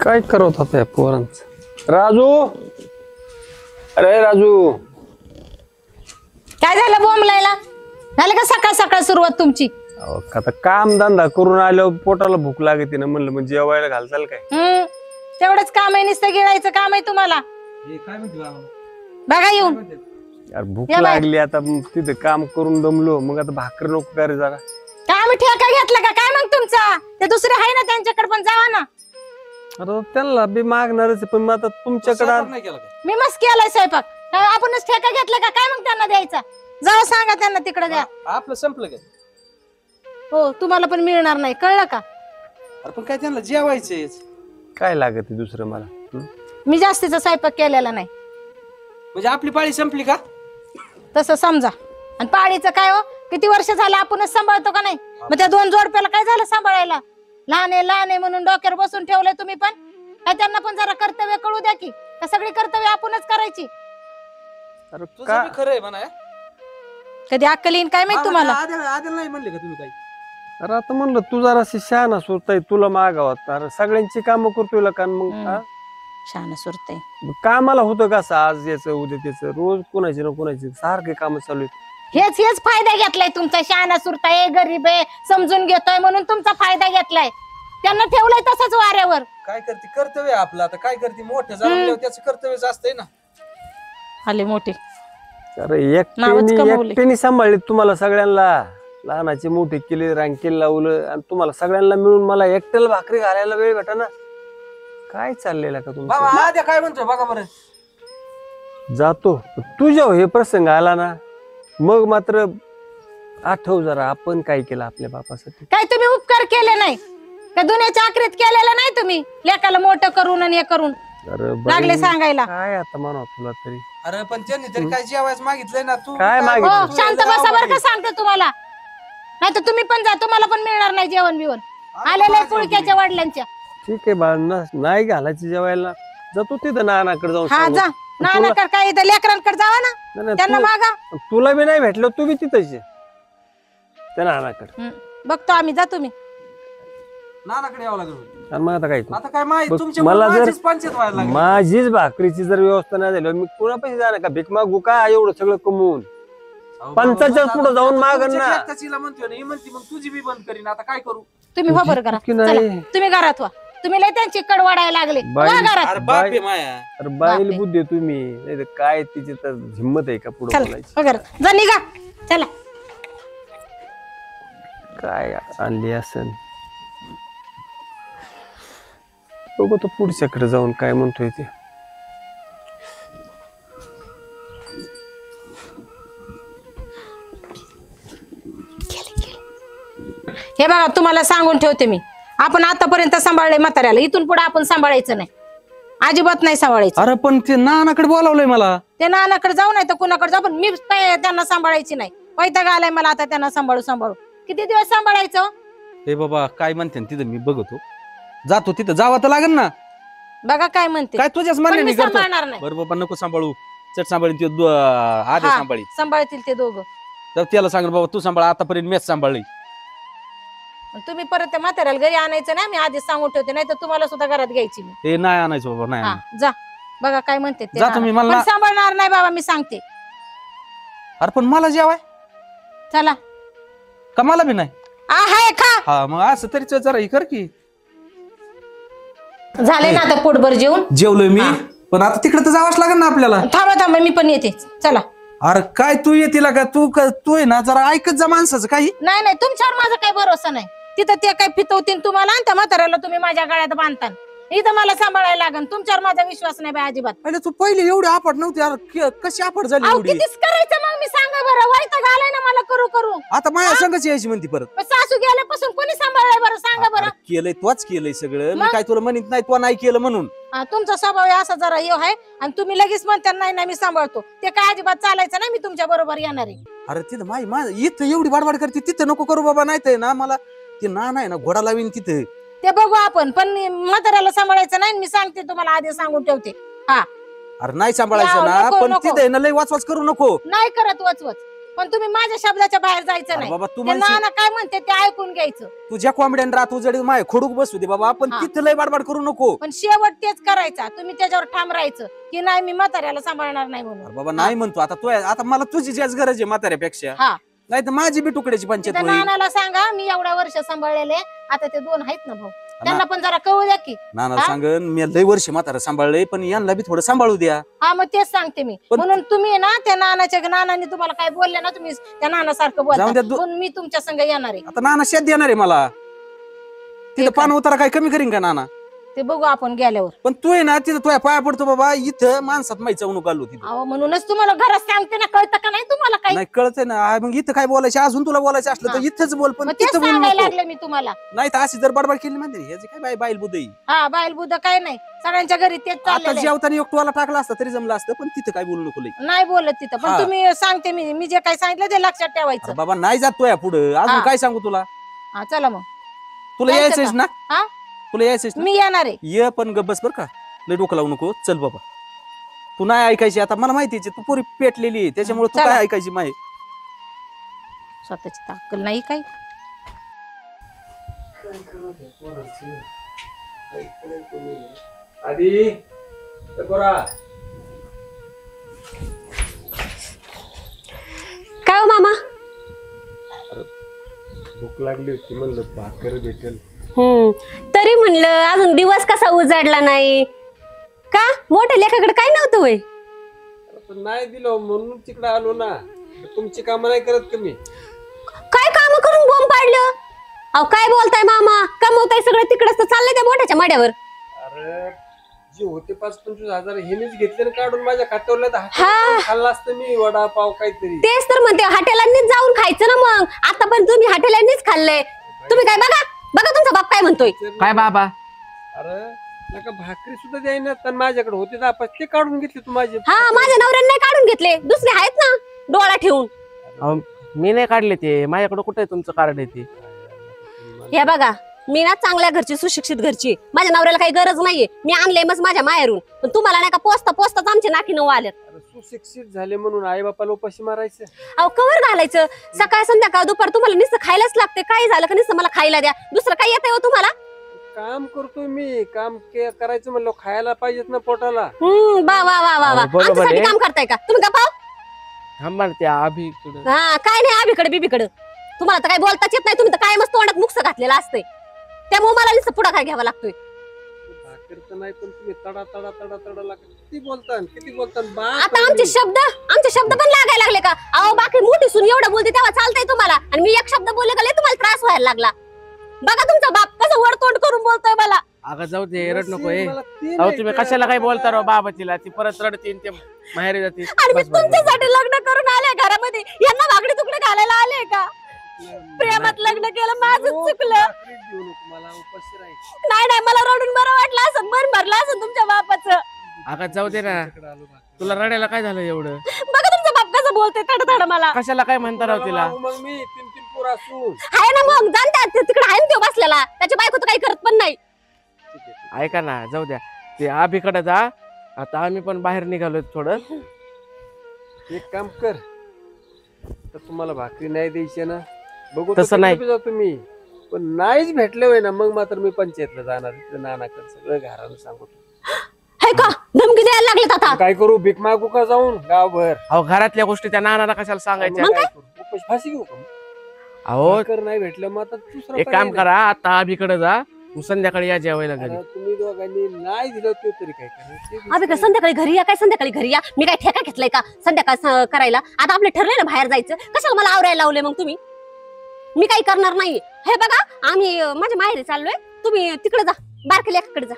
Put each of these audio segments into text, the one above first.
काय करत होता या पोरांचं? राजू, अरे राजू, काय झालं बोंबलायला? झालं का सकाळ सकाळ सुरुवात तुमची? आता काम धंदा करून आल्यावर पोटाला भूक लागते ना, म्हणलं म्हणजे जेवायला घालचाल काय? तेवढंच काम आहे, नुसतं गिळायचं काम आहे तुम्हाला. बघा येऊन यार भूक या बाय. लागली आता, तिथे काम करून दमलो, मग आता भाकर नको करे जरा. काय आम्ही ठेका घेतला का काय मग तुमचा? ते दुसरे आहे ना त्यांच्याकडे पण जावा ना. आता त्यांना बी मागणारच आहे, पण मग आता तुमच्याकडे मी मस्त केलाय स्वयंपाक. काय आपणच ठेका घेतला का काय मग त्यांना द्यायचा? जाऊ सांगा त्यांना तिकडे द्या. आपलं संपलं का? हो तुम्हाला पण मिळणार नाही, कळलं का? अरे पण काय त्यांना जेवायचंय. काय लागत दुसरं मला? मी जास्तीचा स्वयंपाक केलेला नाही, म्हणजे आपली पाळी संपली का? तसं समजा. आणि पाळीचं काय हो, किती वर्ष झालं आपणच सांभाळतो का नाही? मग त्या दोन जोडप्याला काय झालं सांभाळायला? लहान आहे म्हणून डोक्यावर बसून ठेवलंय तुम्ही पण. काय त्यांना पण जरा कर्तव्य कळू द्या की. का सगळी कर्तव्य आपणच करायची? अरे तुझं बी खरं आहे म्हणा. कधी अक्कल येईन काय माहित तुम्हाला? आद्याला नाही म्हणले का तुम्ही काही? अरे आता म्हणलं तू जरा शहाणा सुरताय, तुला मागावत. अरे सगळ्यांची कामं करतोय का मग? शान सुरते कामाला होतं का असं आज याचं उद्या त्याचं, रोज कोणाची ना कोणाची सारखे काम चालू आहेत. हेच फायदा घेतलाय तुमचा. शहाणा सुरताय, गरीब आहे, समजून घेतोय म्हणून तुमचा फायदा घेतलाय. त्यांना ठेवलंय तसंच वाऱ्यावर. काय करते? कर्तव्य आपलं. आता काय करते? मोठं झालं त्याचं कर्तव्यच असतंय ना. आले मोठे. अरे नावच कमावले. एकट्याने सांभाळले तुम्हाला सगळ्यांना, लहानाचे मोठे केले, रांकेल लावलं, आणि तुम्हाला सगळ्यांना मिळून मला एकट्याला भाकरी घालायला वेळ भेटा ना. काय चाललेलं का बाबा तुमचं? आद्या काय म्हणतोय बघा बरं. जातो तुझ्या हे प्रसंग आला ना, मग मात्र आठव जरा आपण काय केलं आपल्या बापासाठी. काय तुम्ही उपकार केले नाही का? दुनियाच्या आखरीत केलेलं नाही तुम्ही? लेकाला मोठं करून आणि हे करून अरे बाई, लागले सांगायला. काय आता म्हणा तुला तरी. अरे पण त्यांनी तरी काय जेवायच मागितलंय ना. तू काय मागितलं? हो शांत बसा बरं का, सांगते तुम्हाला. नाही तर तुम्ही पण जा, तुम्हाला पण मिळणार नाही जेवण बिवण. आलेलं पुळक्याच्या वडिलांच्या. ठीक आहे बाळ, नाही घालायची जेवायला. जातो तिथं नानाकडे जाऊन हा सांगू. जा. नानाकडे काय इथं लेकरांकडे जावा ना, नाही, नाही, त्यांना मागा. तुला बी नाही भेटलं, तू बी तिथंच आहे त्या नानाकडे. बघतो आम्ही, जा तुम्ही. नानाकडे यावं लागेल. आणि मग आता काय करू? आता काय माहिती बघ, तुमच्या मला जर- माझीच पंचायत व्हायला लागली. माझीच भाकरीची जर व्यवस्था नाही झाली, मी कुणापाशी जाणार का? भीक मागू का एवढं सगळं कमवून? अहो, पंचाच्या बाबा, पुढे जाऊन मागन तुमच्या ना. एकट्याचीला म्हणतोय ना, ही म्हणती मग तुझी बी बंद करीन. आता काय करू? तुम्ही हो बरं करा. की नाही? चला, तुम्ही घरात व्हा. तुम्ही लय त्यांची कड वाढायला लागले. बाई- वा घरात. अरे बाप आहे माया. अरे बाईल बापरे. बुद्धी आहे तुम्ही, नाही तर काय तिची तर हिंमत आहे का पुढे चला बोलायची? हो घरात. जा निघा. चला. काय आणली असेल बघू तो पुढच्याकडे जाऊन काय म्हणतोय ते. हे बघा तुम्हाला सांगून ठेवते मी, आपण आतापर्यंत सांभाळलंय म्हाताऱ्याला, इथून पुढे आपण सांभाळायचं नाही, अजिबात नाही सांभाळायचं. अरे पण ते नानाकडे बोलावलंय मला. ते नानाकडे जाऊ नाही तर कुणाकडे जाऊ, पण मी काय त्यांना सांभाळायची नाही. वैताग आलाय मला आता त्यांना सांभाळू. किती दिवस सांभाळायचं? हे बाबा काय म्हणते ना तिथं, मी बघतो जातो तिथं. जावं तर लागेल ना. बघा काय म्हणते. काय तुझ्याच पण म्हणणे मी करतो. सांभाळणार नाही. बरं बाबा नको सांभाळू. चट सांभाळीन ते आधी हा, सांभाळी. सांभाळतील ते दोघं. तर त्याला सांग बाबा तू सांभाळ, आतापर्यंत मीच सांभाळली. तुम्ही परत त्या म्हाताऱ्याला घरी आणायचं नाही, मी आधीच सांगून ठेवते, नाही तर तुम्हाला सुद्धा घरात घ्यायची मी. हे नाही आणायचं बाबा, नाही हा आणायचं. जा. बघा काय म्हणते ते. जा तुम्ही, मला पण सांभाळणार नाही बाबा, मी सांगते. अरे पण मला जेवाय चला. का? मला बी नाही. हाय खा. हा मग असं तरी जरा हे कर की. झाले ना आता पोटभर जेवून. जेवलोय मी, पण आता तिकडे तर जावंच लागेल ना आपल्याला. थांबा मी पण येते. चला. अरे काय तू येतील का? तू आहे ना जरा ऐकत जा माणसाचं काही. नाही तुमच्यावर माझा काही भरोसा नाही. तिथं ते काय फितवतील तुम्हाला, आणि त्या म्हाताऱ्याला तुम्ही माझ्या गळ्यात बांधता. इथं मला सांभाळायला लागेल. तुमच्यावर माझा विश्वास नाही बाई अजिबात. पहिले तू पहिले एवढी आपट नव्हती यार, कशी आपट झाली अहो एवढी? कितीच करायचं मग, मी सांगा बरं. वैताग आलाय ना मला करू. आता माझ्या संघच यायची म्हणती परत. पण सासू गेल्यापासून कोणी सांभाळलंय बरं? सांगा बरं. अरे केलंय तूच केलंय सगळं. मी मग? काय तुला म्हणत नाही, तू नाही केलं म्हणून. तुमचा स्वभाव आहे असा जरा हे आहे, आणि तुम्ही लगेच म्हणता नाही मी सांभाळतो. ते काय अजिबात चालायचं नाही. मी तुमच्या बरोबर येणार आहे. अरे तिथं माझ इथं एवढी बाडबाड करते, तिथं नको करू बाबा. नाही तर ना मला ते नाही ना घोडा लावीन तिथं. ते बघू आपण, पण म्हाताऱ्याला सांभाळायचं नाही. मी सांगते तुम्हाला, आधी सांगून ठेवते. हा अरे नाही सांभाळायचं या, ना, नको, पण नको. तिथं आहे ना लय वाचवाच करू नको. नाही करत वचवच. पण तुम्ही माझ्या शब्दाच्या बाहेर जायचं अरे नाही. बाबा तू ते म्हणशील नाना काय म्हणते ते ऐकून घ्यायचं. तुझ्या कॉमेडियन राहत उजडी माय खोडूक बसू दे बाबा, आपण हा. तिथं लय बाडबाड करू नको. पण शेवट तेच करायचा. तुम्ही त्याच्यावर ठाम राहायचं की नाही मी म्हाताऱ्याला सांभाळणार नाही म्हणून. अरे बाबा नाही म्हणतो आता, तू आता मला तुझी जास्त गरज आहे म्हाताऱ्यापेक्षा, हा नाही तर माझी बी तुकड्याची पंचायत त्या होईल. नानाला सांगा मी एवढ्या वर्ष सांभाळलेले, आता ते 2 आहेत ना भाऊ, त्यांना पण जरा कळू द्या की. नाना हा? सांगन मी लय वर्ष म्हातारा सांभाळलंय, पण यांना बी थोडं सांभाळू द्या. हा मग तेच सांगते मी. पण- म्हणून तुम्ही ना त्या नानाने तुम्हाला काय बोलले ना, तुम्ही त्या नानासारखं जाऊन बोलता. द्या म्हणून मी तुमच्या संग येणार आहे. आता नाना शेत देणार आहे मला, तिथं काय? पान उतारा काय कमी करीन का नाना? ते बघू आपण गेल्यावर. पण तू आहे ना तिथं तुझ्या पाया पडतो बाबा, इथं माणसात माई चवणूक आलो तिथं. अहो म्हणूनच तुम्हाला घरात सांगते ना, कळतं का नाही तुम्हाला काही? नाही कळतंय ना, मग इथं काय बोलायचं, अजून तुला बोलायचं असलं तर हा. इथंच बोल, पण मग तेच तिथं बोलू सांगायला नको. लागले मी तुम्हाला. नाही तर अशी जर बडबड केली म्हणजे ह्याची काय बाईल बुद्धी. हा बायल बुद्ध काय नाही, सगळ्यांच्या घरी तेच आता चाललेलं आहे. जेवताना एकटूला टाकला असता तरी जमलं असतं, पण तिथं काय बोलू नको लई. नाही बोलत तिथं. पण हा. तुम्ही सांगते मी जे काही सांगितलं ते लक्षात ठेवायचं. अरे बाबा नाही जात या पुढे, अजून हा. काय सांगू तुला? हा चला मग तुला जायचं यायचंच का? ना? हा? तुला यायचंच ना? मी येणार आहे. ये पण गब्बस बर का, लय डोकं लावू नको. चल बाबा, तू नाही ऐकायची आता, मला माहितीये तू पुरी पेटलेली आहे, त्याच्यामुळे तू चला. काय ऐकायची माहिती. स्वतःची ताकद नाही काही. आधी बरा काय हो मामा? भूक लागली होती, म्हणलं भाकर भेटेल. तरी म्हणलं अजून दिवस कसा उजाडला नाही का? मोठ्या लेखाकडे काय नव्हतं होय? पण नाही दिलं म्हणून तिकडे आलो ना. तुमची कामं नाही करत तुम्ही. काय काम करून बोंब पाडलं? अहो काय बोलताय मामा? कमवताय सगळं तिकडच तर चाललंय त्या मोठ्याच्या माड्यावर. अरे जे होते 5-25 हजार हेनेच घेतले ना काढून माझ्या खात्यावर, तर हा. हातात खाल्ला असतं मी वडापाव काहीतरी. तेच तर म्हणते, हॉटेलांनीच जाऊन खायचं ना मग. आतापर्यंत तुम्ही हॉटेलांनीच खाल्लंय. तुम्ही काय बघा बघा तुमचा बाप काय म्हणतोय. काय बाबा? अरे नका भाकरी सुद्धा द्यायना, तर माझ्याकडे होते ना ते काढून घेतले तू माझे. हा माझ्या नवऱ्याने नाही काढून घेतले, दुसरे आहेत ना डोळा ठेवून. अहो, मी नाही काढले ते, माझ्याकडे कुठे तुमचं कार्ड आहे ते? हे बघा, मी ना चांगल्या घरची सुशिक्षित घरची आहे. माझ्या नवऱ्याला काही गरज नाहीये, मी आणलंय मग माझ्या माहेरून. पण तुम्हाला नाही का पोचता पोचताच आमचे नाकी नऊ आलेत. अरे सुशिक्षित झाले म्हणून आई बापाला उपाशी मारायचं. अहो कवर घालायचं, सकाळ संध्याकाळ दुपार तुम्हाला नुसतं खायलाच लागते. काही झालं का नुसतं मला खायला द्या, दुसरं काही येतंय हो तुम्हाला? काम करतोय मी, काम करायचं म्हणलं खायला पाहिजेत ना पोटाला. वा वा वा वा वा, अहो, बरोबर आमच्यासाठी आहे. काम करताय का तुम्ही? गप्पा. थांबा ना, त्या अभिकडं. हा काय नाही आबीकडे बिबीकडे, तुम्हाला तर काही बोलताच येत नाही. तुम्ही तर कायमच तोंडात मुक्स घातलेलं असतंय, त्यामुळे मला नुसतं पुढाकार घ्यावा लागतोय. भाकर तर नाही, पण तुम्ही तडा तडा तडा तडा लागत किती बोलता आता आमचे शब्द पण लागायला लागले का? अहो बाकी मोठी सून एवढं बोलते तेव्हा चालतंय तुम्हाला, आणि मी एक शब्द बोलले का लय तुम्हाला त्रास व्हायला लागला. बघा तुमचा बाप कसं वरतोंड करून बोलतोय मला. अगं जाऊ दे, रड नको. अहो तुम्ही कशाला काय बोलता राव बाबा? तिला ती परत रडतीन, ते माहेरी जाते. आणि मी तुमच्यासाठी लग्न करून आले घरामध्ये, यांना वागडी तुकडे घालायला आले का? प्रेमात लग्न केलं, माझं चुकलं. नाही नाही, मला रडून बरं वाटलं असं, मन भरलं असं तुमच्या बापाचं. अगं जाऊ दे ना, तुला रडायला काय झालं एवढं? बघा तुमचा बाप कसं बोलतोय तडतड मला. कशाला काय म्हणता राव तिला? मग मी 3-3 पोर असून आहे ना मग, जाणतात तिकडे आहे ना तो बसलेला, त्याची बायको तर काही करत पण नाही. ऐका ना, जाऊ द्या, ते अभिकडे जा. आता आम्ही पण बाहेर निघालोय थोडं. एक काम कर, तर तुम्हाला भाकरी नाही द्यायची ना, बघू तसं नाही. जातो मी, पण नाहीच भेटले होय ना, मग मात्र मी पंचायतला जाणार. तिथं नानाकडे सगळं घरानं सांगतो. हे का धमकी द्यायला लागलेत आता? काय करू, भीक मागू का जाऊन गावभर? अहो घरातल्या गोष्टी त्या नानाला कशाला सांगायच्या? मग काय करू? उपाशी फाशी घेऊ का? अहो भाकर नाही भेटलं मग आता दुसरं एक काम करा, आता अभिकडे जा, मग संध्याकाळी या जेवायला घरी. तुम्ही दोघांनी नाही दिलं ते तरी काय करायचं? अबे का संध्याकाळी घरी या? काय संध्याकाळी घरी या? मी काय ठेका घेतलाय का संध्याकाळ करायला? आता आपलं ठरलंय ना बाहेर जायचं, कशाला मला आवरायला लावले मग तुम्ही? मी काही करणार नाही. हे बघा, आम्ही माझ्या माहेरी चाललोय, तुम्ही तिकडे जा, बारक्या लेकाकडे जा.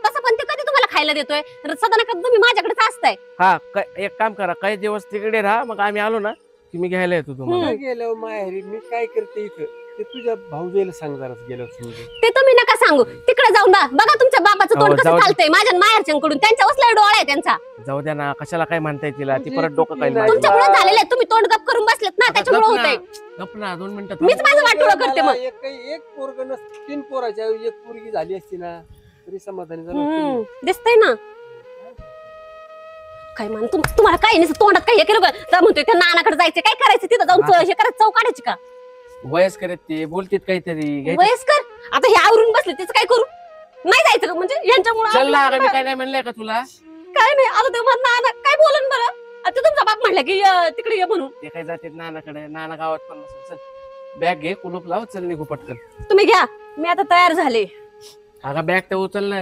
तसं पण ते कधी तुम्हाला खायला देतोय? सदा कधी तुम्ही माझ्याकडेच असताय. हा एक काम करा, काही दिवस तिकडे राहा, मग आम्ही आलो ना की मी घ्यायला येतो तुम्हाला. गेलो माहेरी, मी काय करते इथं? ते तुझ्या भाऊजाईला सांग जरा गेलो समजून. ते तुम्ही नका सांगू, तिकडे जाऊन बघा तुमच्या बाबाचं अहो, तोंड कसं जाऊ दे. चालतंय माझ्या माहेरच्यांकडून. त्यांच्या उसल्या डोळा आहे त्यांचा. जाऊ द्या ना, कशाला काय म्हणताय तिला? ती परत डोकं तुमची काय तुमच्यामुळे झालेलं आहे, तुम्ही तोंड गप करून बसलेत ना, त्याच्यामुळे होतंय. गप ना, 2 मिनिटं मीच माझं वाटोळं करते मग. एक पोरग नसत, 3 पोराच्या ऐवजी एक पोरगी झाली असती ना, तरी समाधानी झालं असतं मी. दिसतंय ना. काय मान तुम्हाला काय नाही तोंडात काय हे केलं का म्हणतोय त्या नानाकडे जायचं काय करायचं तिथं जाऊन हे करायचं चव काढायची का वयस्कर आहेत ते बोलतेत काहीतरी घ्यायचं. वयस्कर आता हे आवरून बसले तिचं काय करू नाही जायचं का म्हणजे यांच्यामुळे चल ना अगं, मी काय नाही म्हणलंय का तुला काय नाही आता ते नाना काय बोलन बरं आता तुमचा बाप म्हणला की तिकडे ये म्हणून ते काय जाते नानाकडे नाना गावात पण नसेल. चल बॅग घे कुलूप लाव चल निघू पटकन. तुम्ही घ्या मी आता तयार झाले अगं बॅग तर उचल ना.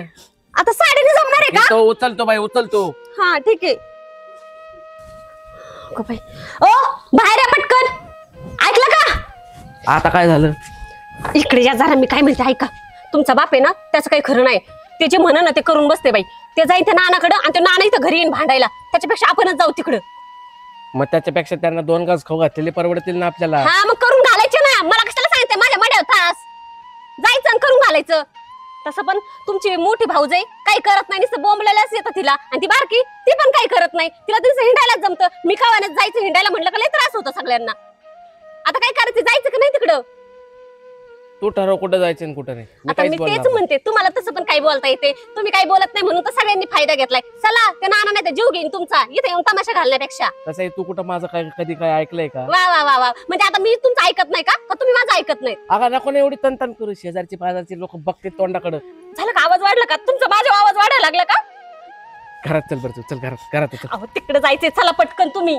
आता साडीने जमणार आहे का तो उचलतो बाई उचलतो. हा ठीक आहे ओ बाहेर या पटकन ऐकलं का आता काय झालं इकडे या जरा मी काय म्हणते ऐका तुमचा बाप आहे ना त्याचं काही खरं नाही ते जे म्हणा ना ते करून बसते बाई ते जाईन त्या नानाकडं आणि ते नाना इथं घरी येईन भांडायला त्याच्यापेक्षा आपणच जाऊ तिकडं मग त्याच्यापेक्षा त्यांना 2 घास खाऊ घातलेले परवडतील ना आपल्याला. हा मग करून घालायचे ना मला कशाला सांगते माझ्या मड्यावर तास जायचं आणि करून घालायचं तसं पण तुमची मोठी भाऊजाई काही करत नाही नुसतं बोंबलेल्याच येतं तिला आणि ती बारकी ती पण काही करत नाही तिला तिचं हिंडायलाच जमतं मी कावाण्यात जायचं हिंडायला म्हटलं का लय त्रास होतो सगळ्यांना आता काय करायचं जायचं का नाही तिकडं तू ठरव कुठं जायचं आणि कुठं नाही. मी आता मी काहीच तेच बोलणार नाही. म्हणते तुम्हाला तसं पण काही बोलता येते तुम्ही काही बोलत नाही म्हणून तर सगळ्यांनी फायदा घेतलाय चला ते नाना नाही तर जीव घेईन तुमचा इथे येऊन तमाशा घालण्यापेक्षा तसं आहे, तू कुठं माझं काय कधी काय ऐकलंय का. वा वा वा वा म्हणजे आता मी तुमचं ऐकत नाही का तुम्ही माझं ऐकत नाही अगं नको ना एवढी तनतन करू. शेजारची पाजारची लोक बघते तोंडाकडं. झालं का आवाज वाढला का तुमचा माझा आवाज वाढायला लागला का घरात चल बरं चल घरात चल. अहो तिकडे जायचंय चला पटकन तुम्ही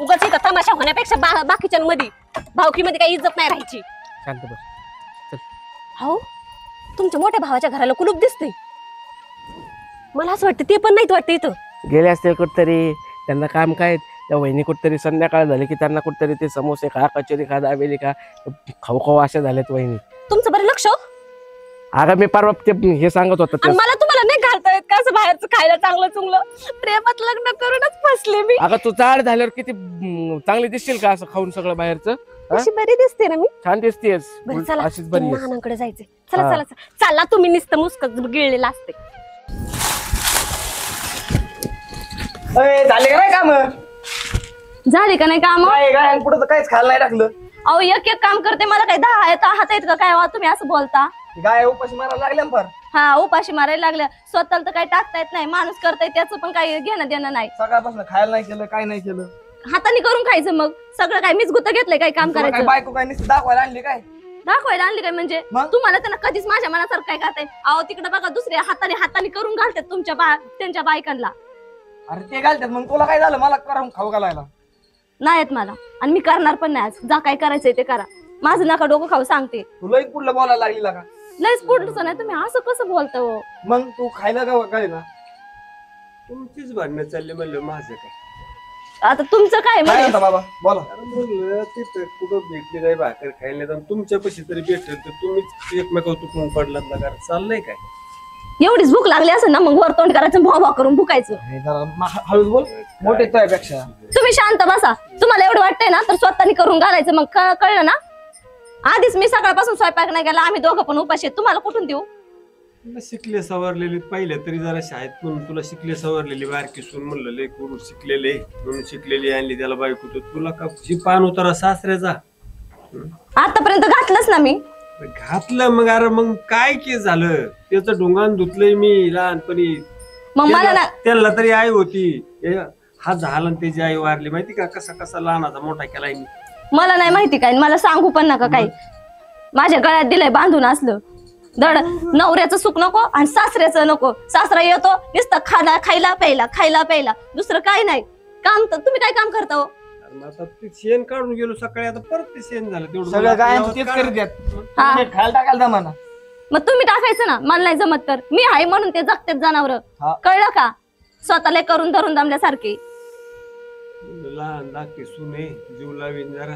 उगाच इथं तमाशा होण्यापेक्षा बाकीच्यांमध्ये भावकीमध्ये काही इज्जत नाही राहायची शांत बस. हो तुमच्या मोठ्या भावाच्या घराला कुलूप दिसतंय मला असं वाटतं ते पण नाही वाटतं इथं गेले असतील कुठतरी त्यांना काम काय त्या वहिनी कुठतरी संध्याकाळ झाली की त्यांना कुठतरी ते समोसे खा कचोरी खा दाबेली खा खाऊ खाऊ अशा झाल्यात वहिनी. तुमचं बरं लक्ष अगं मी परवा ते हे सांगत होतं आणि ते. मला तुम्हाला नाही घालता येत का असं बाहेरचं खायला चांगलं चुंगलं प्रेमात लग्न करूनच फसले मी अगं तू चाड झाल्यावर किती चांगली दिसशील का असं खाऊन सगळं बाहेरचं. अशी बरी दिसते ना मी छान दिसतेस बरं चला अशीच बरी आहेस. नानांकडे जायचंय चला हा. चला चला. चला तुम्ही नुसतं मुस्क गिळलेलं असते झाले का नाही काम झाली का नाही काम काय पुढे तर काहीच खायला नाही टाकलं. अहो एक एक काम करते मला काही 10 हात आहेत का काय तुम्ही असं बोलता गाय उपाशी मारायला लागल्या ना फार. हा उपाशी मारायला लागल्या स्वतःला तर काही टाकता येत नाही माणूस करताय त्याचं पण काही घेणं देणं नाही सकाळपासून खायला नाही केलं काय नाही केलं. हाताने करून खायचं मग सगळं काय मीच गुत घेतलंय काय काम तुला काय करायचं बायको काय नुसती दाखवायला आणली काय. दाखवायला आणली काय म्हणजे मग? तुम्हाला त्यांना कधीच माझ्या मनासारखं काय करताय अहो तिकडे बघा दुसऱ्या हाताने करून घालतात तुमच्या त्यांच्या बायकांना अरे ते घालतात मग तुला काय झालं मला करून खाऊ घालायला. नाही येत मला आणि मी करणार पण नाही आज जा काय करायचंय ते करा माझं नका डोकं खाऊ सांगते तुला एक पुढलं बोलायला लागली का. लयच पुढचं नाही तुम्ही असं कसं बोलता हो मग तू खायला का काय ना तुमचीच भांडणं चालली म्हणलं माझं काय. आता तुमचं काय काय म्हणजे म्हणता बाबा बोला. अरे म्हणलं तिथं कुठं भेटली नाही भाकर खायला तर तुमच्या पैसे तरी भेटल तर तुम्हीच एकमेकावर तुटून पडलात ना कारण चाललंय काय. एवढीच भूक लागली असं ना मग वर तोंड करायचं भोभा करून भुकायचं हे जरा हळूच बोल मोठे तुझ्यापेक्षा. तुम्ही शांत बसा तुम्हाला एवढं वाटतंय ना तर स्वतःनी करून घालायचं मग कळलं ना आधीच मी सकाळपासून स्वयंपाक नाही केला आम्ही दोघं पण उपाशी आहेत. तुम्हाला कुठून देऊ तुला शिकले सवरलेली पाहिलं तरी जरा शाळेत म्हणून तुला शिकले सवरलेली बारकी सून म्हणलं लय करून शिकलेले म्हणून शिकलेली आणली त्याला बायको तर तुला का पान उतारा सासऱ्याचा आतापर्यंत घातलंच ना मी घातलं मग अरे मग काय के झालं त्याचं ढोंगान धुतलंय मी लहानपणी मग मला ना त्याला तरी आई होती हा झाला आणि त्याची आई वारली माहिती का कसा कसा लहानाचा मोठा केलाय मी. मला नाही माहिती काय मला सांगू पण नका काही माझ्या गळ्यात दिलंय बांधून असलं धड नवऱ्याचं सुख नको आणि सासऱ्याचं नको सासरा येतो नुसतं खायला प्यायला दुसरं काय नाही काम तर तुम्ही काय काम करता हो आणि आता ते शेण काढून गेलो सकाळी आता परत ते शेण झालं तेवढं सगळं काय मला तेच काढा. करीत आहेत. हा. तुम्ही खायला टाकायला जमाना. मग तुम्ही टाकायचं ना मला नाही जमत तर मी आहे म्हणून ते जगतेच जनावर हा. कळलं का स्वतःला करून धरून दमल्यासारखे लहान धाकटी सुने जीव लावीन जरा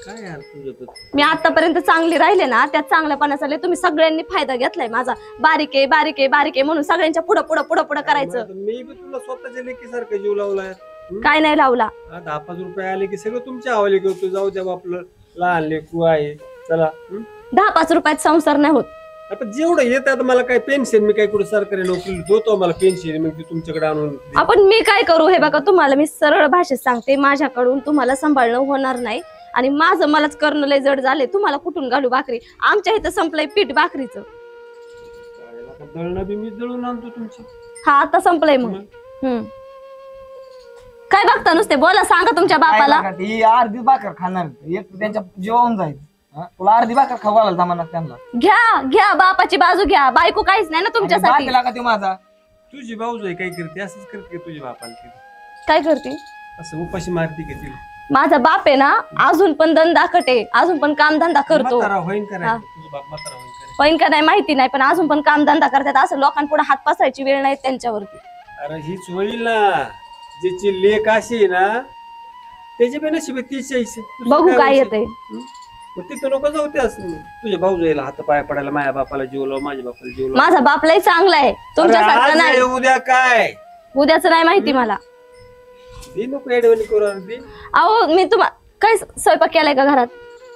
काय यार तुझं तर. मी आतापर्यंत चांगली राहिले ना त्या चांगल्यापणाचा लय तुम्ही सगळ्यांनी फायदा घेतलाय माझा बारीक आहे म्हणून सगळ्यांच्या पुढं करायचं आता मी बी तुला स्वतःच्या लेकीसारखं जीव लावलाय काय नाही लावला 10-5 रुपये आले की सगळं तुमच्या हवाले करतो जाऊ द्या आपलं लहान लेकरू आहे चला 10-5 रुपयात संसार नाही होत आता जेवढं येत आता मला काय पेन्शन मी काय कुठे सरकारी नोकरी होतो मला पेन्शन मग ती तुमच्याकडे आणून दे. आपण मी काय करू हे बघा तुम्हाला मी सरळ भाषेत सांगते माझ्याकडून तुम्हाला सांभाळणं होणार नाही आणि माझं मलाच करणं लय जड झाले तुम्हाला कुठून घालू भाकरी आमच्या इथं संपलंय पीठ भाकरीचं दळणं बी मी दळून आणतो तुमची हा आता संपलंय मग काय बघता नुसते बोला, सांगा तुमच्या बापाला. काय बघा, ती अर्धी भाकर खाणार, एक त्यांच्या जेवण जाईल. हा? तुला अर्धी भाकर खाऊ घालायला जमाना त्यांना. घ्या घ्या बापाची बाजू घ्या, बायको काहीच नाही ना तुमच्यासाठी. बाप का ते माझा? तुझी भाऊज आहे काय करते असंच करते का तुझ्या बापाला ती? काय करते? असं उपाशी मारती का तिला? माझा बाप आहे ना अजून पण धंदाकट आहे, अजून पण कामधंदा करतो. म्हातारा होईन का हा. नाही तुझा बाप म्हातारा होईन का नाही? पण का नाही माहिती नाही, पण अजून पण कामधंदा करतात. असं लोकांपुढे हात पसरायची वेळ नाही त्यांच्यावरती. अरे हीच होईल ना, ज्याची लेख अशी आहे ना त्याची पण नशीब तीच यायची. बघू काय येतंय. मग तिथं लोक जाऊ ते असं तुझ्या भाऊ जायला हात पाय पडायला, माझ्या बापाला जीव लाव, माझ्या बापाला जीव लाव. माझा बाप लय चांगला आहे, तुमच्यासारखं नाही. उद्या काय उद्याच नाही माहिती मला. ती नको एडवणी करू अरे. अहो मी तुम्हाला काय स्वयंपाक केलाय का घरात?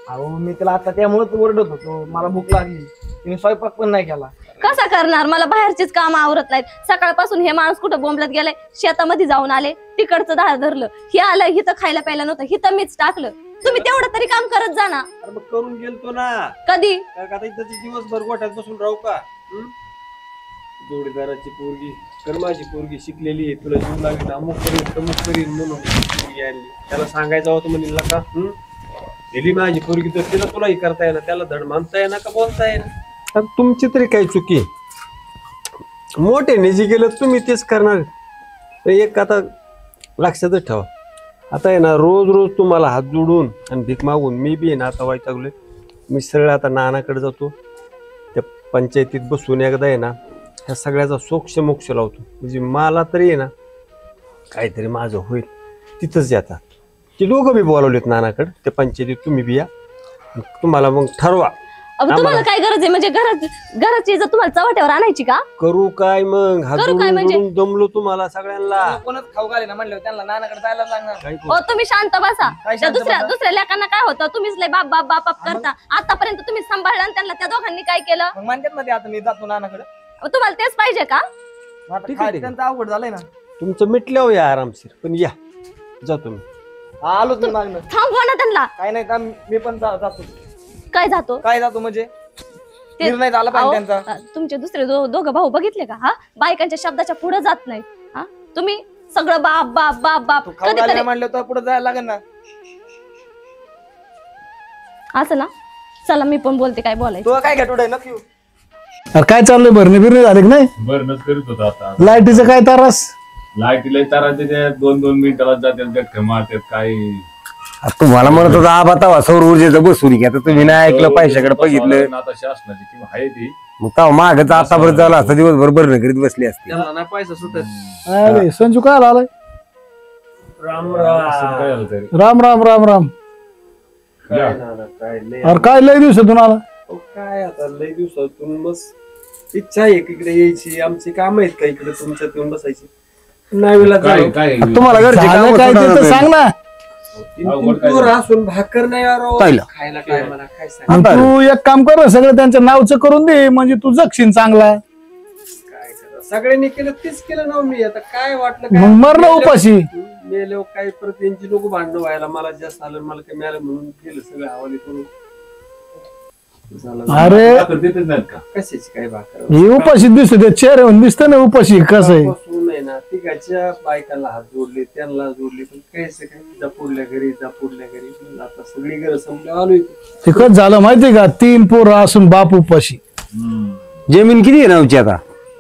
अहो मी तिला आता त्यामुळेच ओरडत होतो, मला भूक लागली. तिने स्वयंपाक पण नाही केला. कसा करणार, मला बाहेरचीच काम आवरत नाहीत. सकाळपासून हे माणूस कुठं बोंबलत गेलाय, शेतामध्ये जाऊन आले, तिकडचं धार धरलं, हे आलं हिथं खायला प्यायला नव्हतं, हिथं मीच टाकलं. तुम्ही तेवढं तरी काम करत जा ना. अरे मग करून गेलतो ना. कधी? काय का आता इथं दिवसभर गोठ्यात बसून राहू का? जोडीदाराची पोरगी कर, माझी पोरगी शिकलेली आहे, तुला जीव लागेल, अमुक करीन तमुक करीन म्हणून पोरगी आणली. त्याला सांगायचं होतं म्हणला का दिली माझी पोरगी तर तिला तुलाही करता येणार, त्याला धड मानता येणार का बोलता येणार? तुमची तरी काही चुकी, मोठे जे केलं तुम्ही तेच करणार. एक आता लक्षातच ठेवा, आता आहे ना रोज रोज तुम्हाला हात जोडून आणि भीक मागून मी बी आहे ना आता वैतागलोय. मी सरळ आता नानाकडे जातो, त्या पंचायतीत बसून एकदा आहे ना ह्या सगळ्याचा सोक्ष मोक्ष लावतो, म्हणजे मला तरी आहे ना काहीतरी माझं होईल. तिथंच येतात ते दोघं बी बोलावलेत नानाकडे, त्या पंचायतीत तुम्ही बी या, तुम्हाला मग ठरवा. तुम्हाला काय गरज आहे म्हणजे घराची इज्जत तुम्हाला चव्हाट्यावर आणायची का? करू काय मग, हात करू काय म्हणजे? जोडून दमलो तुम्हाला सगळ्यांना. कोणच खाऊ घाले ना म्हणलं, त्यांना नानाकडे जायला लागणार. काय हो तुम्ही शांत बसा. काय त्या शांत बसा? दुसऱ्या लेकांना काय होतं, तुम्हीच लय बाप बाप बाप बाप करता. आतापर्यंत तुम्ही सांभाळलं आणि त्यांना त्या दोघांनी काय केलं? मग म्हणतात ना ते आता मी जातो नानाकडे. तुम्हाला तेच पाहिजे का? आता ठीक आहे, काय ठीक आहे. त्यांचं अवघड झालंय ना. तुमचं मिटल्यावर या आरामशीर, पण या जातो मी. आलो तुम्ही मागणं. थांबवा ना त्यांना. काय नाही का, मी पण जातो. काय जातो? काय जातो म्हणजे ते- निर्णय झाला अहो, पाहिजे त्यांचा. तुमचे दुसरे दोघं भाऊ बघितले का? हा बायकांच्या शब्दाच्या पुढे जात नाही. हा तुम्ही सगळं बाप बाप बाप बाप तू खाऊ कधी घाले कधी म्हणलं तर पुढे जायला लागेल ना. असं ना. चला मी पण बोलते काय बोलायचं. तू काय घेतो नक्की येऊ. अरे काय चाललंय, भरणी बिरणी झाले की नाही? बरंच करीत होता आता. लाईटीचं काय तारास? लाईटीला तारा त्याच्या 2-2 मिनिटाला जातात गठ्ठे मारतात काय. तुम्हाला म्हणत होता आबा सौर ऊर्जेचं बसून घ्या, तर तुम्ही नाही ऐकलं, पैशाकडे बघितलं. आता शासनाची किंवा आहे ती मग तेव्हा मागच आतापर्यंत झाला असता, दिवसभर भरणं करीत बसली असते. त्यांना नाही पैसा सुटत. अरे संजू काय आलाय? राम असं काय राम. झालं तरी. राम राम राम राम. काय नाना, काय लय अरे काय लय दिवसातून आला? अहो, काय आता लय दिवसातून मस्त इच्छा आहे की इकडे यायची, आमची काम आहेत का इकडे तुमच्यात येऊन बसायची, नाही वेळा काय काय तुम्हाला घरचे झालं कामं काय ते तर सोडायला सांग ना. अवघड काय पोरं असून भाकर नाही यार पाहिलं. खायला, काय मला काय सांग आणि तू एक काम कर ना, सगळं त्यांच्या नावचं करून दे, म्हणजे तू जगशील चांगला. काय करा, सगळ्यांनी केलं तेच केलं ना मी. आता काय वाटलं मग मर ना उपाशी. मेले काय परत यांची नको भांडणं व्हायला, मला जास्त आलं मला काय मिळालं म्हणून केलं सगळं हवाली करून झालं. अरे भाकर देतच नाहीत का? कशाची काय भाकर ही उपाशी दिसते, त्या चेहऱ्यावर दिसतं ना उपाशी कसं आहे. बसून आहे ना तिघाच्या बायकांना हात जोडले, त्यांना जोडले, पण कायचं काय जपूडल्या घरी म्हणून आता सगळी घरं संपल्या आलोय. ते कसं झालं माहितीये का, 3 पोरं असून बाप उपाशी. जमीन किती आहे नावची आता?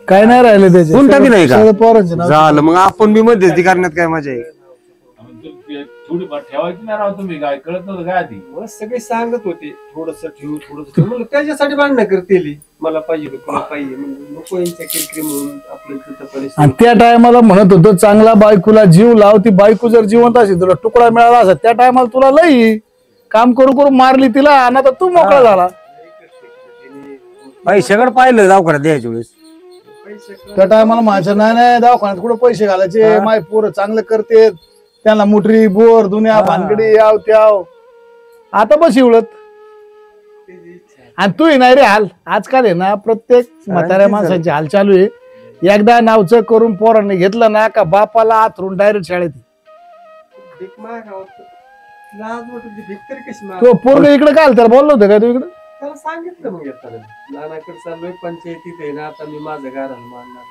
काय नाही राहिले त्याचे, कोणता बी नाही का? सगळं पोरांचे नाव. झालं मग आपण बी मध्यस्थी करण्यात काय मजा आहे? थोडीफार ठेवायची नाही राव तुम्ही, काय कळत नव्हतं काय आधी. मला सगळे सांगत होते थोडस ठेवू म्हणलं त्याच्यासाठी भांडणं करतेली, मला पाहिजे तुला पाहिजे म्हणजे नको यांच्या किरकिरी म्हणून आपलं तिथं आणि परिस्थिती. त्या टायमाला म्हणत होतो चांगला बायकोला जीव लाव, ती बायको जर जिवंत असेल तुला तुकडा मिळाला असत, त्या टायमाला तुला लई काम करू करू मारली तिला, आणि आता तू मोकळा झाला. पैशाकडे पाहिलं दवाखान्यात द्यायच्या वेळेस. त्या टायमाला माझ्या नाही दवाखान्यात कुठे पैसे घालायचे, माय पोरं चांगलं करते, त्यांना मुठरी बोर दुनिया भानगडी याव त्याव. आता बस इवळत. आणि तू नाही रे हाल, आजकाल आहे ना प्रत्येक म्हाताऱ्या माणसाची हाल चालू आहे. एकदा नावचं करून पोरांनी घेतलं ना का बापाला आथरून डायरेक्ट शाळेत. भीक मागावं तर लाज वाटत होती, भीक तरी कशी माग. तो पोरग इकडे काय तर बोललो होतं का तू इकडे? त्याला सांगितलं मग येताना नानाकडे चाललोय पंचायतीत आहे ना, आता मी माझं घराला मानणार.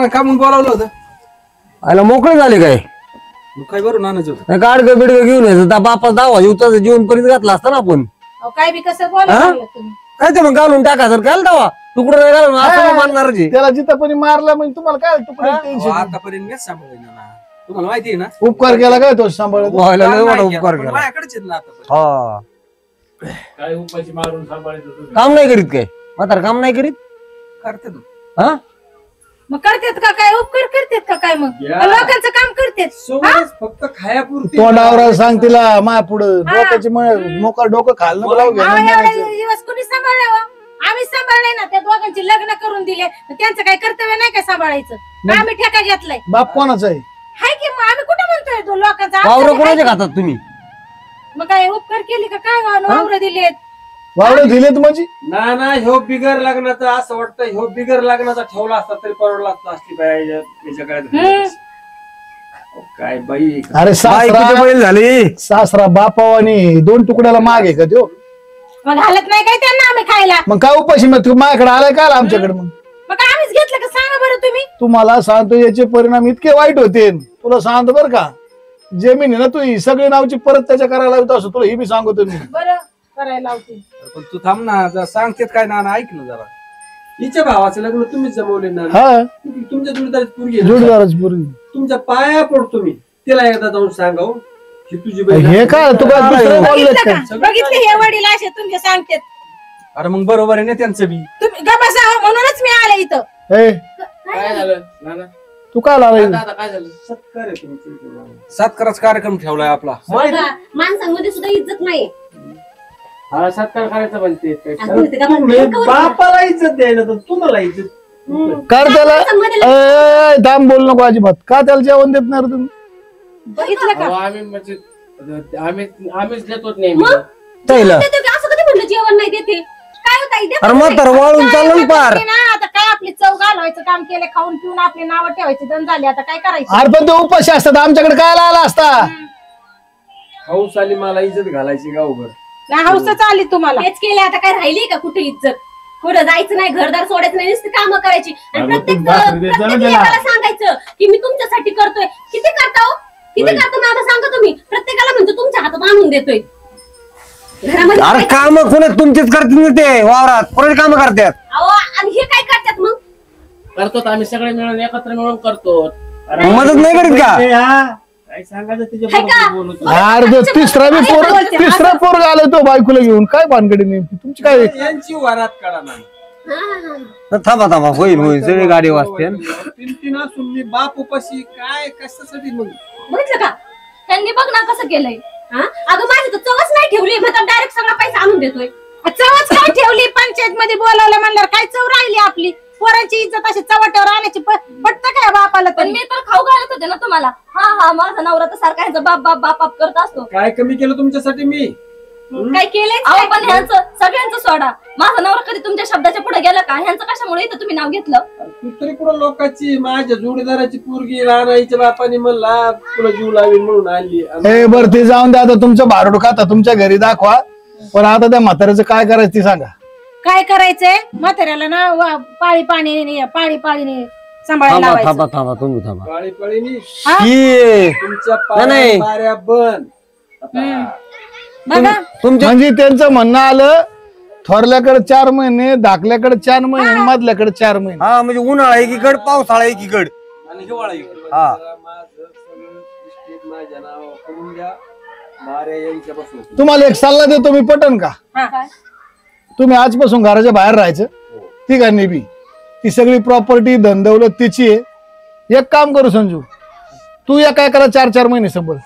का म्हणून बोलावलं होतं? आयला मोकळे झाले काय मग काय बरं नानाचं गाडगं बिडगं घेऊन यायचं त्या बापा दावा जीवताचं जीवन पर्यंत घातला असता ना आपण अहो, काय बी कसं बोलायला हा? लागलं तुम्ही. काय ते मग घालून टाकायचं काय दावा तुकडं नाही घालून असं मानणार जी त्याला जिथं पण मारला म्हणजे तुम्हाला काय तुकडे टेन्शन आतापर्यंत मीच सांभाळले ना तुम्हाला माहिती आहे ना उपकार केला काय तो सांभाळत व्हायला लय मोठा नाही केला, उपकार पण केला माझ्याकडेच आहेत ना आतापर्यंत. हा काय उपाशी मारून सांभाळायचं तुम्ही काम नाही करीत काय म्हातार काम नाही करीत करते ना हा मग करतेत का काय उपकार करतेत का काय मग या. का लोकांचं काम करतेत सोबतच फक्त खायापुरती तोंडावर सांग तिला मा पुढं डोक्याची मोका डोकं खाल नको लावू अहो, घ्या एवढे दिवस कुणी सांभाळले हो? आम्ही सांभाळले ना त्या दोघांची लग्न करून दिले मग त्यांचं काही कर्तव्य नाही काय सांभाळायचं का आम्ही ठेका घेतलाय बाप कोणाचा आहे हाय की मग आम्ही कुठं म्हणतोय तो लोकांचा वावर आमचं कोणाचे हाय की? खातात तुम्ही मग काय उपकार केली का काय वावर दिलेत वावडं दिलेत म्हणजे ना ह्यो बिगर लग्नाचा असं वाटतं ह्यो बिगर लग्नाचा ठेवला असता तरी परवडला असता असली पाहिजे याच्या गळ्यात. काय बाई अरे बायकोचे सासरा बैल झाले सासरा बापावानी 2 तुकड्याला मागे का त्यो मग घालत नाही काय त्यांना आम्ही खायला मग काय उपाशी मग तू माझ्याकडे आलाय का आला आमच्याकडे मग मग काय आम्हीच घेतलं का सांगा बरं तुम्ही तुम्हाला सांगतो याचे परिणाम इतके वाईट होते तुला सांगतो बरं का जमीन आहे ना तू ही सगळी नावची परत त्याच्या करायला लावतो असं तुला ही मी सांगतो मी बरं करायला लावते पण तू थांब ना जरा सांगतेत काय नाना ऐक ना जरा हिच्या भावाचं लग्न तुम्हीच जमवले ना हा तुमच्या जोडीदाराची पोरगी आहे ना? जोडदारच पूर्वी तुमच्या पाया पडतो मी तिला एकदा जाऊन सांगाव की तुझी बहीण हे काय तू काय दुसरं बोललेत बघितलं का का बघितले हे वडील असे तुमचे सांगतेत अरे मग बरोबर आहे ना त्यांचं बी तुम्ही गबसा म्हणूनच मी आले इथं ए काय झालं नाना तू काय आला आता काय झालं सत्कार आहे तुमची. सत्काराचा कार्यक्रम ठेवलाय आपला बघा, माणसांमध्ये सुद्धा इज्जत नाही हा सत्कार करायचं म्हणते आणि तुम्ही ते तुम्ही गप्पा- गप्पा- बापाला इज्जत द्यायला तर तुम्हाला इज्जत कर त्याला माणसांमध्ये ए, थांब बोल नको अजिबात का त्याला जेवण देत नाही रे तुम्ही बघितलं का अहो, आम्ही म्हणजे आम्हीच देतो नेहमी त्याला देतो की असं कधी म्हणलं जेवण नाही देते काय होता इथे अरे म्हातार वाळून चाललं ना पार ना आता काय आपली चव घालवायचं काम केलं खाऊन पिऊन आपली नावं ठेवायची दण झाली आता काय करायचं अरे पण ते उपाशी असतात आमच्याकडे काय आला असता हौस आली मला इज्जत घालायची गावभर नाही हौसच आली तुम्हाला हेच केले आता काय राहिली का कुठे इज्जत कुठं जायचं नाही घरदार सोडायचं नाही नुसती कामं करायची आणि अरे प्रत्येक तू भाकरी देत जा ना प्रत्येक त्याला. एकाला सांगायचं की मी तुमच्यासाठी करतोय किती करता हो किती होय. करतो माझं सांगा तुम्ही प्रत्येकाला म्हणतो तुमच्या हातात आणून देतोय घरामध्ये अरे काम कोण तुमचेच करतील ते वावरात कोणाची काम करतात अहो, आणि हे काय करतात मग करतो आम्ही सगळे मिळून एकत्र मिळून करतो मदत नाही करीत का काय सांगायचं हाय त्याच्या का? बोलत अरे तो तिसरा पोर आलाय तो बायकोला घेऊन काय भानगडी नेमकी तुमची काय यांची वरात काढा नाही हा. थांबा थांबा होईल होईल सगळे गाडी वाजते तीन असून मी बाप उपाशी काय कशासाठी मग बघितलं का त्यांनी बघ ना कसं केलंय हा अगं माझी तर चवच नाही ठेवली मग डायरेक्ट सगळा पैसा आणून देतोय चवच काय ठेवली पंचायत मध्ये बोलावलं म्हणल्यावर काय चव राहिली आपली पोरांची इज्जत अशी चवट्यावर आणायची पटत काय बापाला पण तरी मी तर खाऊ घालत होते ना तुम्हाला हा हा माझा नवरा तर सारखा ह्याचा बाप बाप बाप बाप करत असतो काय कमी केलं तुमच्यासाठी मी काय केलंय अहो पण ह्यांचं सगळ्यांचं सोडा माझा नवरा कधी तुमच्या शब्दाच्या पुढे गेला का ह्यांचं कशामुळे इथं तुम्ही नाव घेतलं तू तरी कुठं लोकांची माझ्या जोडीदाराची पोरगी राणाईच्या बापाने म्हणला तुला जीव लावेल म्हणून आणली हे बर ते जाऊन द्या आता तुमचं भारूड खाता तुमच्या घरी दाखवा पण आता त्या म्हाताऱ्याचं काय करायचं ती सांगा काय करायचंय म्हाताऱ्याला ना पाळी पाळीने सांभाळायला थांबा लावायचं. थांबा थांबा तुम्ही थांबा काळी पळीनी ही तुमच्या नाही. पाऱ्या बन बघा तुमच्या म्हणजे त्यांचं म्हणणं आलं थोरल्याकडे 4 महिने धाकल्याकडे 4 महिने आणि मधल्याकडे 4 महिने हा म्हणजे उन्हाळा एकीकड पावसाळा एकीकड आणि हिवाळा हा. माझं सगळं इस्टेट माझ्या नावावर करून द्या माऱ्या यांच्या बसून तुम्हाला एक सल्ला देतो मी पटन का हा. तुम्ही आजपासून घराच्या बाहेर राहायचं ती का नेबी ती सगळी प्रॉपर्टी धनदौलत तिची आहे एक काम करू संजू तू या काय करा 4 महिने संभल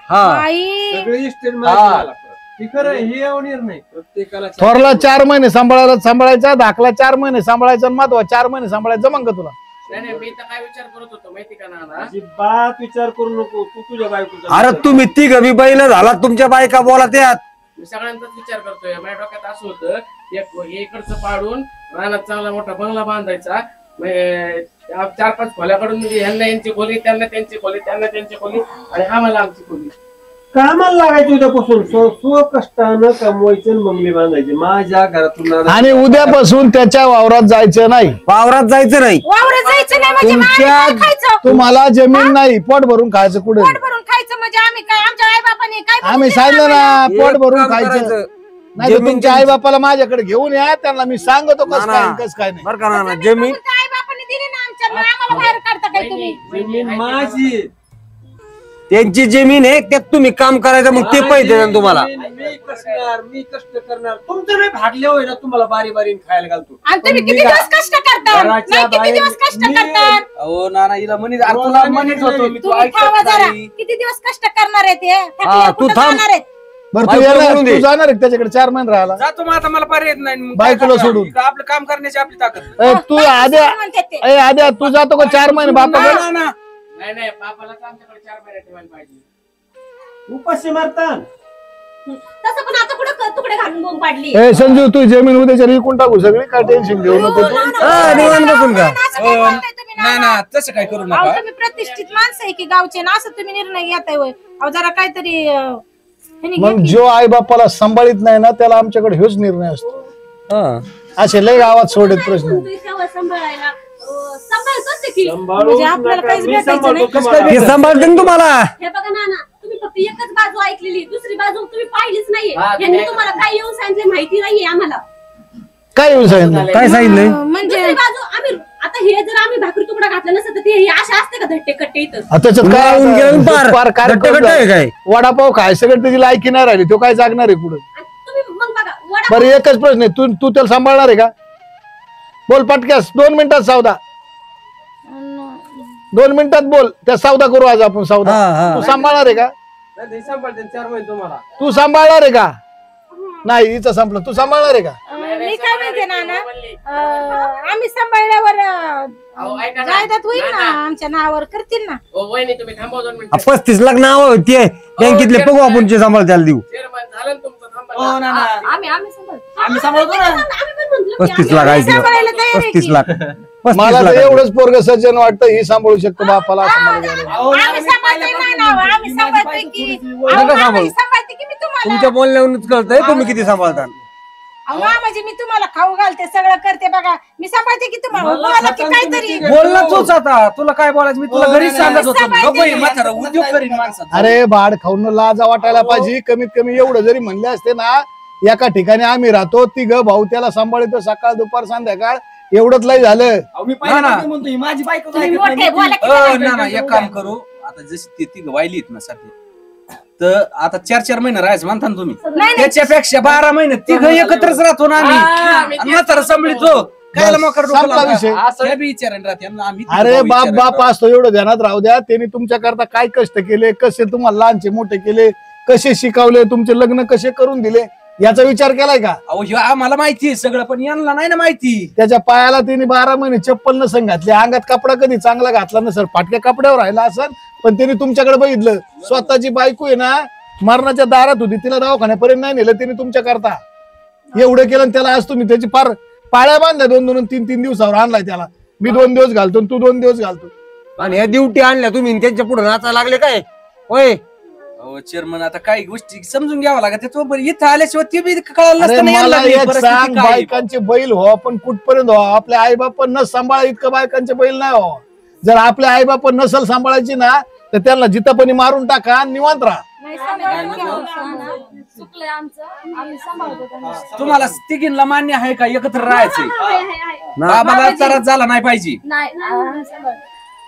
हा आई सगळी इस्टेट माझ्या हे खरं हे येऊन नाही प्रत्येकाला थोरला 4 महिने सांभाळायचा धाकला 4 महिने सांभाळायचा आणि माधवा 4 महिने सांभाळायचं जमंग का तुला नाही मी तर काय विचार करत होतो माहिती का नाना अजिबात विचार करू नको तू तुझ्या बायकोचा अरे तुम्ही ती गबी बैल झाला तुमच्या बायका बोला त्यात मी सगळ्यांचाच विचार करतोय माझ्या डोक्यात असं होतं एक इकडचं पाडून रानात चांगला मोठा बंगला बांधायचा 4-5 खोल्याकडून म्हणजे ह्यांना यांची खोली त्यांना त्यांची खोली त्यांना त्यांची खोली आणि आम्हाला आमची खोली कामाला लागायचं उद्यापासून स्व कष्टानं कमवायचं आणि बंगली बांधायची माझ्या घरातून. आणि उद्यापासून त्याच्या वावरात जायचं नाही. वावरात जायचं नाही. वावरात जायचं नाही म्हणजे मग आम्ही काय खायचं? तुम्हाला जमीन नाही, पोट भरून खायचं कुठे. पोट भरून खायचं म्हणजे आम्ही काय आमच्या आई बापाने काय बघून आम्ही दिलं सांगितलं आम्हाला? ना, पोट एक भरून काम खायचं. करायचं. नाही तर जमीन तुमच्या आई बापाला माझ्याकडे घेऊन या, त्यांना मी सांगतो कसं ना, काय ना. कसं काय नाही. बरं का नाना, जमीन जमीन तुमच्या आई बापाने दिली ना आमच्या, मग आम्हाला बाहेर काढता काय तुम्ही? जमीन माझी. त्यांची जमीन आहे, त्यात तुम्ही काम करायचं, मग ते पैसे देणार तुम्हाला. मी कसणार, मी कष्ट करणार. तुमचं नाही भागले होय ना, तुम्हाला बारी बारी खायला घालतो. आणि तुम्ही पण किती मी दिवस कष्ट करता? घराच्या नाही किती दिवस बाहेर कष्ट मी- करतात? अहो नाना हिला म्हणित अरे तुला म्हणत होतो मी, तू तुम्ही थांबा ऐकत जरा. नाही. किती दिवस कष्ट करणार आहे ते? हा, तू कुठं थांब. जाणार आहेत? बरं तू बायकोला येणार, बोलून दे. तू जाणार आहे का त्याच्याकडे 4 महिने राहायला? जातो मग आता मला पर्याय नाही मग बाई काय तुला करणार? सोडून. इथं आपलं काम करण्याची आपली ताकद नाही. ए, तू आद्या म्हणतात ते. ए आद्या तू जातो का 4 महिने बापाकडे? ना, ना. नाही नाही बापालाच आमच्याकडे 4 महिने ठेवायला पाहिजे. उपाशी मारतान. तसं पण आता कुठं तुकडे घालून बोंब पाडली. ए संजू तू जमीन उद्याच्या विकून टाकू सगळी, काय टेन्शन घेऊ नको तू. हा, निवांत बसून का? असं काय बोलताय तुम्ही ना? नाही ना तसं काय करू अहो, नका. तुम्ही प्रतिष्ठित माणसं आहे की गावचे ना, असं तुम्ही निर्णय घेताय होय? अहो जरा काहीतरी ह्यानी घ्या मग की. जो आई बापाला सांभाळीत नाही ना, त्याला आमच्याकडे हेच निर्णय असतो. हा. असे लय गावात सोडत प्रश्न. म्हणतोय तेव्हा सांभाळायला सांभाळतोच आहे की. म्हणजे आपल्याला काहीच भेटायचं नाही. ते सांभाळते ना तुम्हाला. हे बघा नाना, तुम्ही फक्त एकच बाजू ऐकलेली, दुसरी बाजू तुम्ही पाहिलीच नाहीये. हा, यांनी ते- तुम्हाला काय येऊन सांगितले माहिती नाहीये आम्हाला. काय येऊन सांगितलं? काय सांगितलंय? म्हणजे दुसरी बाजू आम्ही आता हे जर आम्ही भाकरी तुकडा घातला नसतं तर ते हे अशा असते का धट्टे कट्टे इथं? त्याच्यात काय येऊन गेलं पार. पार कार्यक्रम गट्टे आहे काय? वडापाव खाय सगळं त्याची लायकी नाही राहिली, तो काय जागणार आहे पुढे? आणि तुम्ही मग बघा वडा बरं एकच प्रश्न आहे, तू तू त्याला सांभाळणार आहे का? बोल पटक्यास, 2 मिनिटात सौदा. 2 मिनिटात बोल, त्या सौदा करू आज आपण सौदा. हा, हा. तू सांभाळणार आहे का? सांभाळते 4 महिने तुम्हाला. तू सांभाळणार आहे का? नाही हिचं संपलं, तू सांभाळणार आहे का? मी काय म्हणते ना आम्ही सांभाळल्यावर ऐका ना. जायदाद होईल ना, नाना. आमच्या नावावर करतील ना. ओ वहिनी तुम्ही थांबा 2 मिनिटं. 35 लाख नाव होते बँकेतले, बघू आपण जे सांभाळ त्याला देऊ. चेअरमन झालं ना तुमचं थांबा. हो ना ना. आम्ही सांभाळतो. आम्ही सांभाळतो ना. आम्ही पण म्हटलं की 35 लाख आम्ही ऐकलं. सांभाळायला तयार आहे 35 की. लाख. 35 मला तर लाख. एवढंच पोरग सज्जन वाटतं, ही सांभाळू शकतो बापाला असं मला वाटतं. अहो, नाना, आम्ही मी सांभाळतोय पहिल्यापासून ना, म्हणतो आम्ही की माझी सांभाळतोय बायको की. थोडीशी अहो, नका मामाजी सांभाळू. सांभाळते की मी तुम्हाला. तुमच्या बोलण्यावरूनच कळतंय तुम्ही किती सांभाळता. अहो, मामाजी मी तुम्हाला खाऊ घालते, सगळं करते बघा. मी सांभाळते की तुम्हाला. मला बोला की खाताना काहीतरी. तुम्ही बोल ना तूच आता, तुला काय बोलायचं मी तुला हो, घरीच नाही, सांगत होतो. नाही, नको हे नाही, म्हातारं उद्योग करीन माणसाचं. अरे भाड खाऊन लाजा वाटायला पाहिजे. कमीत कमी एवढं जरी म्हणले असते ना, एका ठिकाणी आम्ही राहतो, तिघ भाऊ त्याला सांभाळतो, सकाळ दुपार संध्याकाळ, एवढंच लय झालं. अहो, मी पहिल्यापासून म्हणतो ही माझी बायको तुम्ही ऐकत मोठे नाही. बोला की ना ना एक काम करू आता, जशी ती ती वाहिलीत ना सध्या, तर आता 4 महिने राहायचं म्हणता ना तुम्ही. नाही. त्याच्यापेक्षा 12 महिने तिघ एकत्रच राहतो ना आम्ही. आणि म्हातारं सांभाळतो कायला मोकर संपला विषय. हे बी विचारेन राहते आणि आम्ही तिघं अरे भाऊ बाप विचारेन बाप राहतो. असतो, एवढं ध्यानात राहू द्या. त्यांनी तुमच्या करता काय कष्ट केले, कसे तुम्हाला लहानचे मोठे केले, कसे शिकवले, तुमचे लग्न कसे करून दिले, याचा विचार केलाय का? अहो हे आम्हाला माहिती आहे सगळं, पण यांना नाही ना माहिती. त्याच्या पायाला त्यांनी 12 महिने चप्पल नसन घातली, अंगात कपडा कधी चांगला घातला नसेल, फाटक्या कपड्यावर राहिला असेल, पण त्यांनी तुमच्याकडे बघितलं. स्वतःची बायको आहे ना, मरणाच्या दारात होती, तिला दवाखान्यापर्यंत नाही नेलं त्यांनी तुमच्या करता. एवढं केलं आणि त्याला आज तुम्ही त्याची फार पाळ्या बांधल्या, 2-2 3-3 दिवसावर आणलाय त्याला. मी 2 दिवस घालतो आणि तू 2 दिवस घालतो. आणि ह्या ड्युटी आणल्या तुम्ही आणि त्यांच्या पुढे नाचायला लागले काय? होय, अहो चेअरमन आता काही गोष्टी समजून घ्यावं लागत. त्याच्याबरोबर इथं आल्याशिवाय ते बी कळलं अरे नसतं ना मला यांना बी एक परिस्थिती सांग, काय आहे. बायकांचे बैल हो, आपण कुठपर्यंत हो? आपल्या आई बाप न सांभाळा इतकं बायकांचे बैल नाही हो. जर आपल्या आई बाप नसल सांभाळायची ना, तर त्यांना जितापणी मारून टाका आणि निवांत राहा. नाही, सांभाळतो की अहो. चुकलंय आमचं, आम्ही सांभाळतो त्यांना. तुम्हाला तिघींना मान्य आहे का एकत्र राहायचंय? आहे. बाबाला त्रास झाला नाही पाहिजे नाही आम्ही सांभाळतो.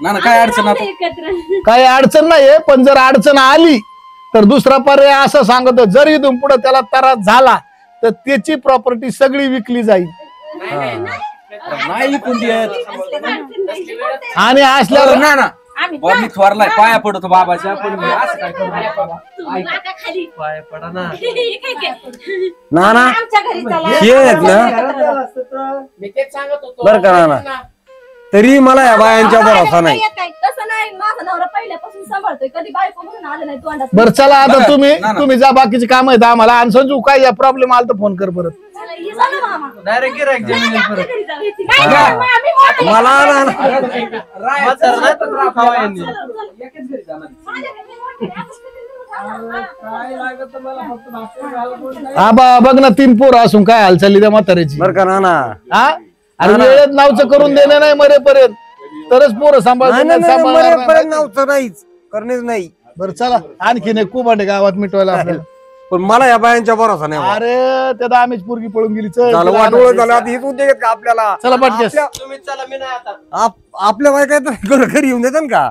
ना काय अडचण आता. एकत्र काही अडचण नाहीये, पण जर अडचण आली तर दुसरा पर्याय असं सांगतो, जर इथून पुढे त्याला त्रास झाला तर त्याची प्रॉपर्टी सगळी विकली जाईल. नाही कोण देत. आणि असल्यावर ना ना आम्ही बुवा, मी थोरलाय पाया पडतो बाबाच्या, पण मी असं काय करू नका बाबा. खाली पाय पडा ना. ना ना आमच्या घरी चला. हे आहेत ना, मी तेच सांगत होतो. बरं का नाना? तरी मला या बायांच्या भरोसा नाही. तसं नाही, माझा नवरा पहिल्यापासून सांभाळतोय, कधी बायको म्हणून आलं नाही तोंडात. बरं चला आता बघा, तुम्ही ना, ना. तुम्ही जा, बाकीचे काम आहेत आम्हाला. आणि संजू काय या प्रॉब्लेम आला तर फोन कर परत. चला, ये जा ना मामा. डायरेक्ट गिरायक जमिनीवर आमच्या परत. घरी जाऊ. नाही, नाही, आम्ही मोठे. मला ना राहायचं नाही तर राहावं यांनी. चला, चला. एकच घरी जाणार. माझ्या घरी मोठे. आबा बघ ना 3 पोरं असून काय हालचाली त्या म्हाताऱ्याची बरं का नाना हा अरे वेळेत नावचं करून देणं नाही मरेपर्यंत तरच पोरं सांभाळतात नाही सांभाळणार नाही. नव्हतं नाहीच करणेच नाही. बरं चला आणखीन एक खूप आहे गावात मिटवायला आपल्याला. पण मला या बायांच्या भरोसा नाही बाबा. अरे त्यात आम्हीच पोरगी पळून गेली चल झालं तिला वाटोळं आणायचं. झालं आता हेच उद्योग आहेत का आपल्याला चला पटकेस आपल्या बायका तर घरी येऊन देतात का